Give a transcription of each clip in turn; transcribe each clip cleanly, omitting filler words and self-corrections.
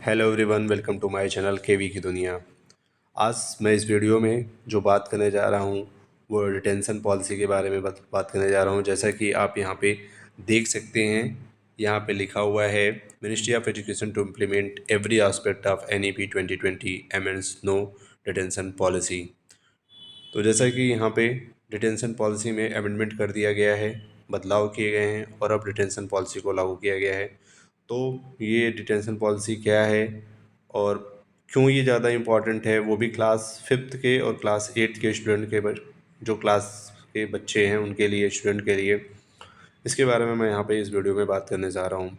Hello everyone, welcome to my channel KV की दुनिया। आज मैं इस वीडियो में जो बात करने जा रहा हूँ वो डिटेंशन पॉलिसी के बारे में बात करने जा रहा हूँ। जैसा कि आप यहाँ पे देख सकते हैं, यहाँ पे लिखा हुआ है ministry of education to implement every aspect of NEP 2020 amends no detention policy. तो जैसा कि यहाँ पे डिटेंशन पॉलिसी में अमेंडमेंट कर दिया गया है, बदलाव किए गए हैं और अब डिटेंशन पॉलिसी को लागू किया गया है। तो ये डिटेंशन पॉलिसी क्या है और क्यों ये ज़्यादा इम्पॉर्टेंट है, वो भी क्लास 5th के और क्लास 8th के स्टूडेंट के जो क्लास के बच्चे हैं उनके लिए, स्टूडेंट के लिए, इसके बारे में मैं यहाँ पे इस वीडियो में बात करने जा रहा हूँ।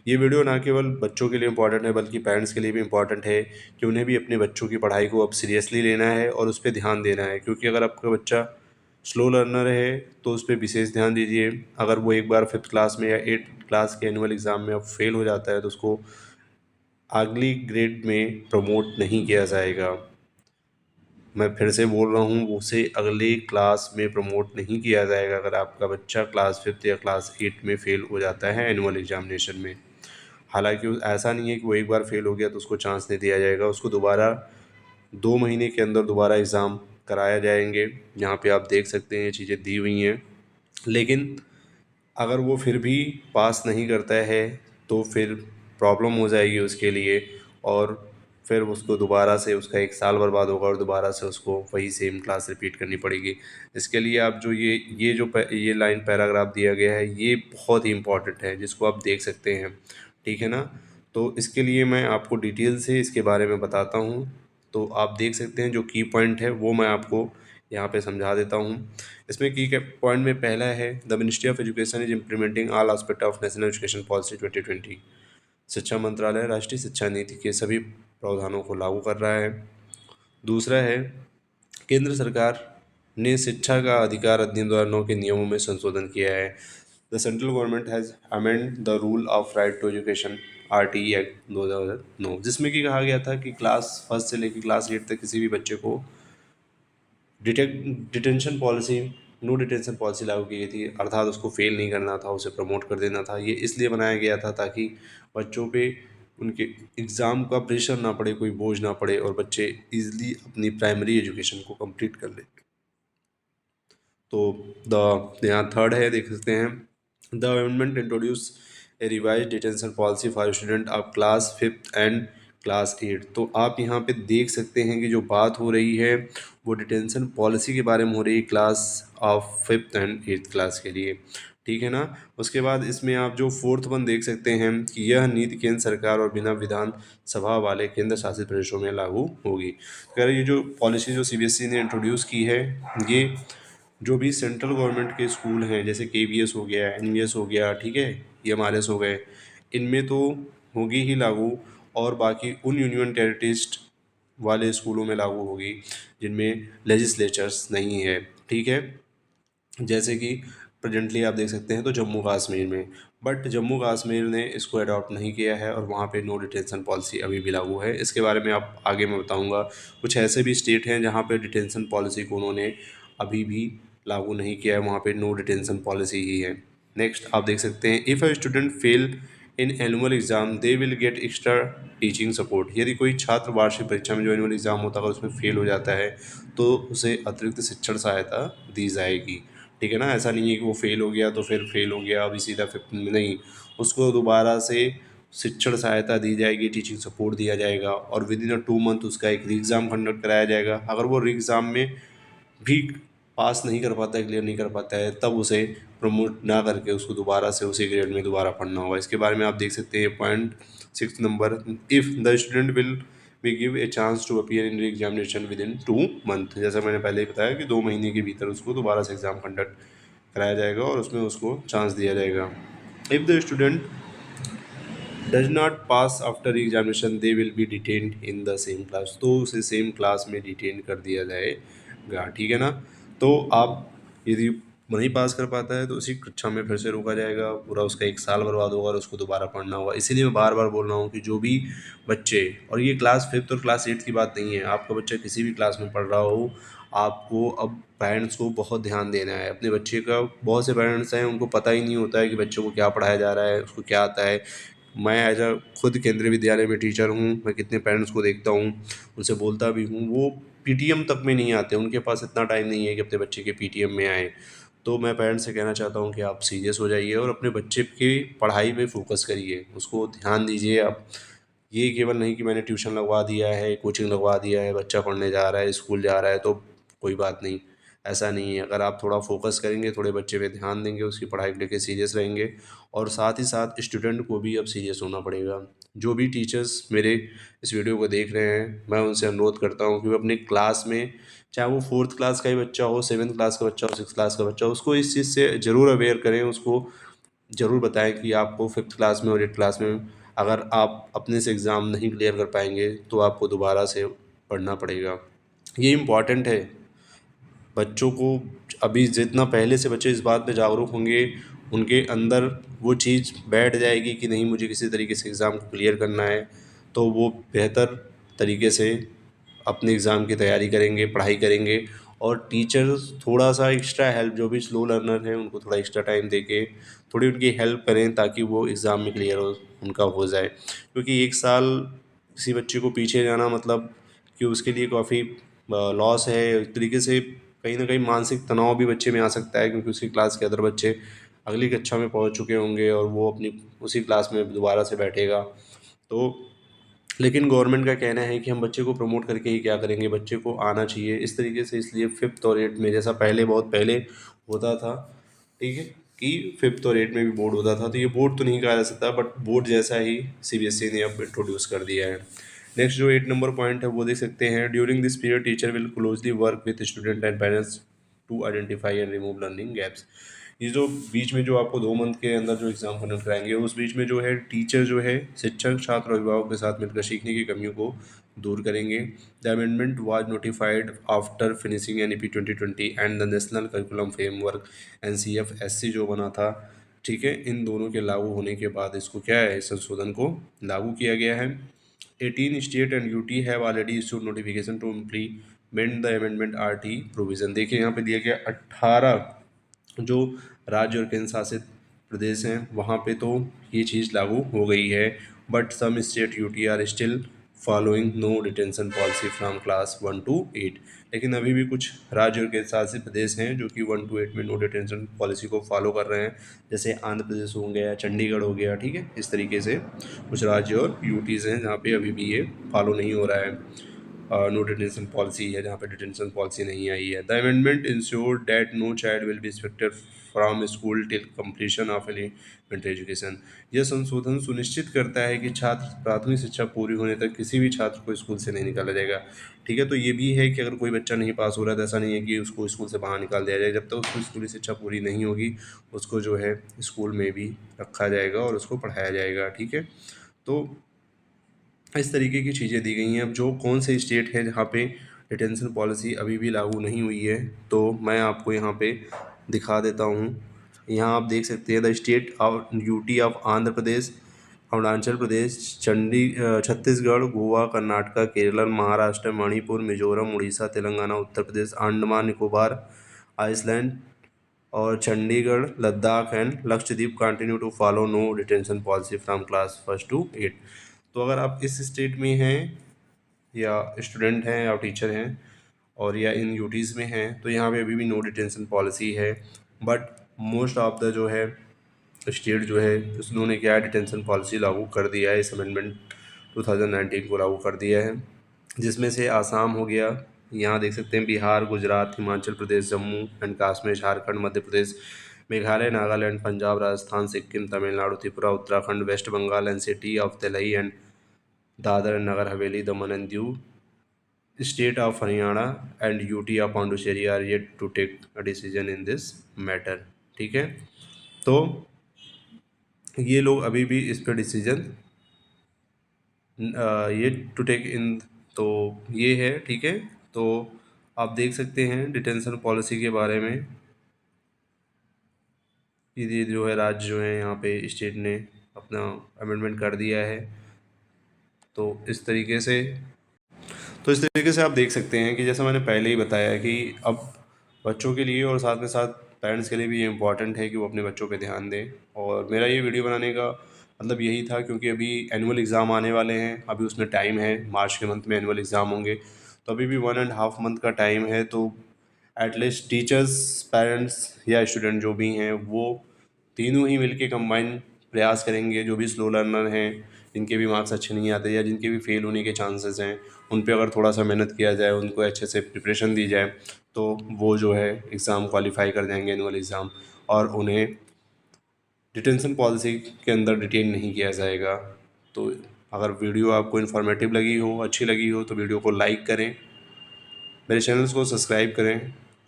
ये वीडियो ना केवल बच्चों के लिए इम्पॉर्टेंट है बल्कि पेरेंट्स के लिए भी इम्पॉर्टेंट है कि उन्हें भी अपने बच्चों की पढ़ाई को अब सीरियसली लेना है और उस पर ध्यान देना है। क्योंकि अगर आपका बच्चा स्लो लर्नर है तो उस पर विशेष ध्यान दीजिए। अगर वो एक बार 5th क्लास में या 8th क्लास के एनुअल एग्ज़ाम में अब फेल हो जाता है तो उसको अगली ग्रेड में प्रमोट नहीं किया जाएगा। मैं फिर से बोल रहा हूँ, उसे अगले क्लास में प्रमोट नहीं किया जाएगा अगर आपका बच्चा क्लास 5th या क्लास 8 में फ़ेल हो जाता है एनुअल एग्जामिनेशन में। हालांकि ऐसा नहीं है कि वो एक बार फेल हो गया तो उसको चांस नहीं दिया जाएगा, उसको दोबारा 2 महीने के अंदर दोबारा एग्ज़ाम कराया जाएंगे। यहाँ पे आप देख सकते हैं ये चीज़ें दी हुई हैं। लेकिन अगर वो फिर भी पास नहीं करता है तो फिर प्रॉब्लम हो जाएगी उसके लिए और फिर उसको दोबारा से उसका 1 साल बर्बाद होगा और दोबारा से उसको वही सेम क्लास रिपीट करनी पड़ेगी। इसके लिए आप जो ये लाइन पैराग्राफ दिया गया है ये बहुत ही इम्पोर्टेंट है, जिसको आप देख सकते हैं, ठीक है ना। तो इसके लिए मैं आपको डिटेल से इसके बारे में बताता हूँ। तो आप देख सकते हैं जो की पॉइंट है वो मैं आपको यहाँ पे समझा देता हूँ। इसमें की के पॉइंट में पहला है, the ministry of education is implementing all aspect of national education policy 2020। शिक्षा मंत्रालय राष्ट्रीय शिक्षा नीति के सभी प्रावधानों को लागू कर रहा है। दूसरा है, केंद्र सरकार ने शिक्षा का अधिकार अधिनियम 2009 के नियमों में संशोधन किया है। The central government has amend the rule of right to education RTE act 2009, जिसमें कि कहा गया था कि क्लास 1 से लेकर क्लास 8 तक किसी भी बच्चे को detention policy no detention policy लागू की गई थी। अर्थात उसको फेल नहीं करना था, उसे प्रमोट कर देना था। ये इसलिए बनाया गया था ताकि बच्चों पे उनके एग्ज़ाम का प्रेशर ना पड़े, कोई बोझ ना पड़े और बच्चे इजीली अपनी प्राइमरी एजुकेशन को कंप्लीट कर लें। तो यहाँ थर्ड है, देख सकते हैं, the amendment introduce A revise detention policy for student of class 5th and class 8। तो आप यहाँ पे देख सकते हैं कि जो बात हो रही है वो डिटेंशन पॉलिसी के बारे में हो रही है class of 5th and 8th class के लिए, ठीक है ना। उसके बाद इसमें आप जो 4th वन देख सकते हैं कि यह नीति केंद्र सरकार और बिना विधान सभा वाले केंद्र शासित प्रदेशों में लागू होगी। अगर ये जो पॉलिसी जो CBSE ने इंट्रोड्यूस की है, ये जो भी सेंट्रल गवर्नमेंट के स्कूल हैं जैसे KVS हो गया, NVS हो गया, ठीक है, EMRS हो गए, इनमें तो होगी ही लागू। और बाकी उन यूनियन टेरिटरीज वाले स्कूलों में लागू होगी जिनमें लेजिस्लेचर्स नहीं है, ठीक है। जैसे कि प्रेजेंटली आप देख सकते हैं तो जम्मू कश्मीर में, बट जम्मू कश्मीर ने इसको अडॉप्ट नहीं किया है और वहाँ पे नो डिटेंशन पॉलिसी अभी भी लागू है। इसके बारे में आप आगे मैं बताऊँगा। कुछ ऐसे भी स्टेट हैं जहाँ पे डिटेंशन पॉलिसी को उन्होंने अभी भी लागू नहीं किया है, वहाँ पे नो डिटेंशन पॉलिसी ही है। नेक्स्ट आप देख सकते हैं, if a student fail in annual exam they will get extra teaching support. यदि कोई छात्र वार्षिक परीक्षा में जो एनुअल एग्ज़ाम होता है अगर उसमें फेल हो जाता है तो उसे अतिरिक्त शिक्षण सहायता दी जाएगी, ठीक है ना। ऐसा नहीं है कि वो फेल हो गया तो फिर फेल हो गया अभी सीधा 5th में, नहीं, उसको दोबारा से शिक्षण सहायता दी जाएगी, टीचिंग सपोर्ट दिया जाएगा और विद इन 2 मंथ उसका एक री एग्ज़ाम कंडक्ट कराया जाएगा। अगर वो री एग्ज़ाम में भी पास नहीं कर पाता है, क्लियर नहीं कर पाता है, तब उसे प्रमोट ना करके उसको दोबारा से उसी ग्रेड में दोबारा पढ़ना होगा। इसके बारे में आप देख सकते हैं point 6 number, if the student will we give a chance to appear in examination within 2 month. जैसा मैंने पहले ही बताया कि 2 महीने के भीतर उसको दोबारा से एग्ज़ाम कंडक्ट कराया जाएगा और उसमें उसको चांस दिया जाएगा। If the student does not pass after examination they will be detained in the same class. तो उसे सेम क्लास में डिटेन कर दिया जाएगा, ठीक है ना। तो आप यदि नहीं पास कर पाता है तो उसी कक्षा में फिर से रोका जाएगा, पूरा उसका 1 साल बर्बाद होगा और उसको दोबारा पढ़ना होगा। इसीलिए मैं बार बार बोल रहा हूँ कि जो भी बच्चे, और ये क्लास 5th और क्लास 8th की बात नहीं है, आपका बच्चा किसी भी क्लास में पढ़ रहा हो, आपको अब पेरेंट्स को बहुत ध्यान देना है अपने बच्चे का। बहुत से पेरेंट्स हैं उनको पता ही नहीं होता है कि बच्चों को क्या पढ़ाया जा रहा है, उसको क्या आता है, मैं एज अ खुद केंद्रीय विद्यालय में टीचर हूँ, मैं कितने पेरेंट्स को देखता हूँ, उनसे बोलता भी हूँ, वो पीटीएम तक में नहीं आते, उनके पास इतना टाइम नहीं है कि अपने बच्चे के पीटीएम में आएँ। तो मैं पेरेंट्स से कहना चाहता हूँ कि आप सीरियस हो जाइए और अपने बच्चे की पढ़ाई पे फोकस करिए, उसको ध्यान दीजिए आप। ये केवल नहीं कि मैंने ट्यूशन लगवा दिया है, कोचिंग लगवा दिया है, बच्चा पढ़ने जा रहा है, स्कूल जा रहा है तो कोई बात नहीं, ऐसा नहीं है। अगर आप थोड़ा फोकस करेंगे, थोड़े बच्चे पे ध्यान देंगे, उसकी पढ़ाई को लेके सीरियस रहेंगे, और साथ ही साथ स्टूडेंट को भी अब सीरियस होना पड़ेगा। जो भी टीचर्स मेरे इस वीडियो को देख रहे हैं, मैं उनसे अनुरोध करता हूँ कि वो अपनी क्लास में, चाहे वो 4th क्लास का ही बच्चा हो, 7th क्लास का बच्चा हो, 6th क्लास का बच्चा हो, उसको इस चीज़ से ज़रूर अवेयर करें, उसको ज़रूर बताएं कि आपको 5th क्लास में और 8th क्लास में अगर आप अपने से एग्ज़ाम नहीं क्लियर कर पाएंगे तो आपको दोबारा से पढ़ना पड़ेगा। ये इम्पॉर्टेंट है बच्चों को। अभी जितना पहले से बच्चे इस बात पे जागरूक होंगे, उनके अंदर वो चीज़ बैठ जाएगी कि नहीं, मुझे किसी तरीके से एग्ज़ाम को क्लियर करना है, तो वो बेहतर तरीके से अपने एग्ज़ाम की तैयारी करेंगे, पढ़ाई करेंगे। और टीचर्स थोड़ा सा एक्स्ट्रा हेल्प, जो भी स्लो लर्नर हैं उनको थोड़ा एक्स्ट्रा टाइम दे के थोड़ी उनकी हेल्प करें ताकि वो एग्ज़ाम में क्लियर हो, उनका हो जाए। क्योंकि 1 साल किसी बच्चे को पीछे जाना मतलब कि उसके लिए काफ़ी लॉस है। एक तरीके से कहीं न कहीं मानसिक तनाव भी बच्चे में आ सकता है, क्योंकि उसकी क्लास के अदर बच्चे अगली कक्षा में पहुंच चुके होंगे और वो अपनी उसी क्लास में दोबारा से बैठेगा। तो लेकिन गवर्नमेंट का कहना है कि हम बच्चे को प्रमोट करके ही क्या करेंगे, बच्चे को आना चाहिए इस तरीके से। इसलिए 5th और 8th में, जैसा पहले बहुत पहले होता था, ठीक है, कि 5th और 8th में भी बोर्ड होता था, तो ये बोर्ड तो नहीं कहा जा सकता, बट बोर्ड जैसा ही सीबीएसई ने अब इंट्रोड्यूस कर दिया है। नेक्स्ट जो 8 नंबर पॉइंट है वो देख सकते हैं, during this period teacher will closely work with student and parents to identify and remove learning gaps. ये जो बीच में जो आपको 2 मंथ के अंदर जो एग्ज़ाम कंडक्ट कराएंगे, उस बीच में जो है टीचर जो है शिक्षक, छात्र और अभिभावक के साथ मिलकर सीखने की कमियों को दूर करेंगे। The amendment was notified after finishing NEP 2020 and the national curriculum framework NCF-SC जो बना था, ठीक है, इन दोनों के लागू होने के बाद इसको क्या है, इस संशोधन को लागू किया गया है। 18 state and UT have already issued notification to implement the amendment RT provision. देखिए यहाँ पे दिया गया 18 जो राज्य और केंद्र शासित प्रदेश हैं वहाँ पे तो ये चीज़ लागू हो गई है, but some state UT are still following no detention policy from class 1 to 8। लेकिन अभी भी कुछ राज्य और केंद्र शासित प्रदेश हैं जो कि 1 to 8 में नो डिटेंशन पॉलिसी को फॉलो कर रहे हैं, जैसे आंध्र प्रदेश हो गया, चंडीगढ़ हो गया, ठीक है। इस तरीके से कुछ राज्य और यूटीज़ हैं जहाँ पे अभी भी ये फॉलो नहीं हो रहा है, नो डिटेंशन पॉलिसी है जहाँ पे डिटेंशन पॉलिसी नहीं आई है। The amendment ensure that no child will be expected from school till completion of elementary education. यह संशोधन सुनिश्चित करता है कि छात्र प्राथमिक शिक्षा पूरी होने तक किसी भी छात्र को स्कूल से नहीं निकाला जाएगा, ठीक है। तो ये भी है कि अगर कोई बच्चा नहीं पास हो रहा है तो ऐसा नहीं है कि उसको स्कूल से बाहर निकाल दिया जाए, जब तक उसकी स्कूली शिक्षा पूरी नहीं होगी उसको जो है स्कूल में भी रखा जाएगा और उसको पढ़ाया जाएगा, ठीक है। तो इस तरीके की चीज़ें दी गई हैं। अब जो कौन से स्टेट हैं जहाँ पे डिटेंशन पॉलिसी अभी भी लागू नहीं हुई है, तो मैं आपको यहाँ पे दिखा देता हूँ। यहाँ आप देख सकते हैं the state of UT of Andhra Pradesh, Arunachal Pradesh, Chhattisgarh, Goa, Karnataka, Kerala, Maharashtra, Manipur, Mizoram, Orissa, Telangana, Uttar Pradesh, Andaman Nicobar, island और Chandigarh, Ladakh and Lakshadweep continue to follow no detention policy from class 1 to 8। तो अगर आप इस स्टेट में हैं या स्टूडेंट हैं या टीचर हैं और या इन यूटीज़ में हैं तो यहाँ पे अभी भी नो डिटेंशन पॉलिसी है, बट मोस्ट ऑफ द जो है स्टेट जो है उन्होंने क्या डिटेंशन पॉलिसी लागू कर दिया है, इस अमेंडमेंट 2019 को लागू कर दिया है, जिसमें से आसाम हो गया, यहाँ देख सकते हैं Bihar, Gujarat, Himachal Pradesh, Jammu and Kashmir, Jharkhand, Madhya Pradesh, Meghalaya, Nagaland, Punjab, Rajasthan, Sikkim, Tamil Nadu, Tripura, Uttarakhand, west Bengal and city of Delhi and Dadra and Nagar Haveli, Daman and Diu, state of Haryana and UT of Puducherry are yet to take a decision in this matter, ठीक है। तो ये लोग अभी भी इस पर डिसीजन ये टू टेक इन, तो ये है, ठीक है। तो आप देख सकते हैं डिटेंशन पॉलिसी के बारे में, ये जो है राज्य जो है यहाँ पे स्टेट ने अपना अमेंडमेंट कर दिया है। तो इस तरीके से आप देख सकते हैं कि जैसा मैंने पहले ही बताया कि अब बच्चों के लिए और साथ में साथ पेरेंट्स के लिए भी ये इम्पॉर्टेंट है कि वो अपने बच्चों पे ध्यान दें। और मेरा ये वीडियो बनाने का मतलब यही था, क्योंकि अभी एनुअल एग्ज़ाम आने वाले हैं, अभी उसमें टाइम है, मार्च के मंथ में एनुअल एग्ज़ाम होंगे, तो अभी भी 1.5 मंथ का टाइम है। तो एटलीस्ट टीचर्स, पेरेंट्स या स्टूडेंट जो भी हैं वो तीनों ही मिलके कंबाइन प्रयास करेंगे। जो भी स्लो लर्नर हैं, जिनके भी मार्क्स अच्छे नहीं आते या जिनके भी फेल होने के चांसेस हैं, उन पे अगर थोड़ा सा मेहनत किया जाए, उनको अच्छे से प्रिपरेशन दी जाए, तो वो जो है एग्ज़ाम क्वालिफाई कर जाएंगे एनुअल एग्ज़ाम, और उन्हें डिटेंशन पॉलिसी के अंदर डिटेन नहीं किया जाएगा। तो अगर वीडियो आपको इन्फॉर्मेटिव लगी हो, अच्छी लगी हो, तो वीडियो को लाइक करें, मेरे चैनल्स को सब्सक्राइब करें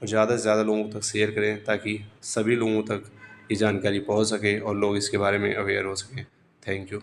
और ज़्यादा से ज़्यादा लोगों तक शेयर करें, ताकि सभी लोगों तक ये जानकारी पहुंच सके और लोग इसके बारे में अवेयर हो सकें। Thank you.